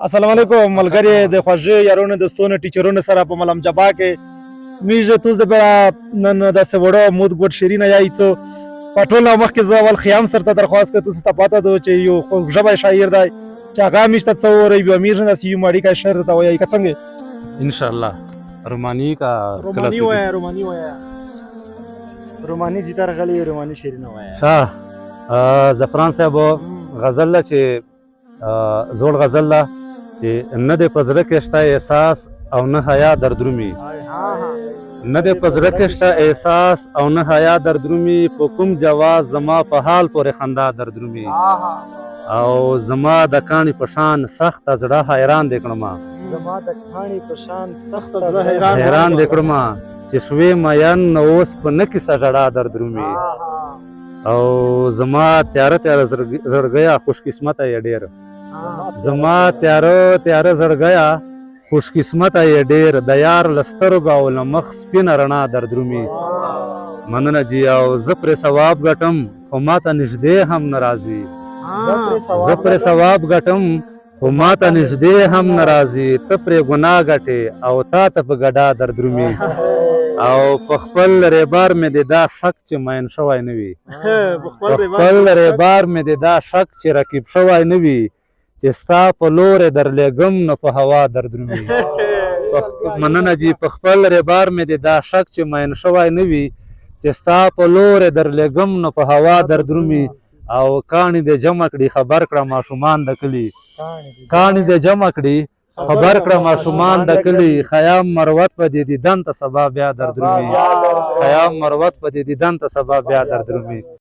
السلام علیکم ملګری د خوږې یارونو دوستونو ټیچرونو سره په ملم جبا کې میږه توس د بیا نن داسې وړو مود ګوټ شیرینه یا ایڅو په ټول مخکې زه اول خیام سره درخواست کوم تاسو ته پاته ده چې یو خوږژبی شاعر دی چې هغه میشته څه وری بیا میږه ناس یو ماړی کا شعر ته وایي که څنګه ان شاء الله رومانی کا رومانی وایي رومانی وایي رومانی جیتار غلی رومانی شیرینه وایي ها زفران صاحب غزل چې زوړ غزل چې نه د پزړه کې شته احساس او نه حیا دردرومي نه د پزړه کې شته احساس او نه حیا دردرومي په کوم جواز زما په حال پورې خندا دردرومي او زما د کاڼي په شان سخت زړه حیران دی کړم زما د کاڼي په شان سخت زړه حیران دی کړم چې شوې مین اوس په نه کیسه ژړا دردرومي او زما تیاره تیاره زړګیا خوش قسمته یې ډېر زما تیاره تیاره زړګیا خوش قسمته یې ډېر د یار له سترګو او له مخ سپینه رڼا دردرومي مننه جي او زه پرې ثواب ګټم خو ماته نږدې هم نه راځي زه پرې ثواب ګټم خو ماته نږدې هم نه راځي ته پرې ګناه ګټې او تا ته په ګډا دردرومي او په خپل ریبار مې د دا شک چې مین شوی نه وي په خپل ریبار مې د دا شک چې رقیب شوی نه وي چې ستا په لورې درلیږم نو په هوا دردرومي مننه جي په خپل ریبار مې د دا شک چې مین شوی نه وي چې ستا په لورې درلیږم نو په هوا دردرومي او کاڼي دې جمع کړي خبر کړه ماشومان د کلي کاڼي دې جمع کړي خبر کړه ماشومان د کلي خیام مروت په دې دیدن ته سبا بیا دردرومي خیام مروت په دې دیدن ته سبا بیا دردرومي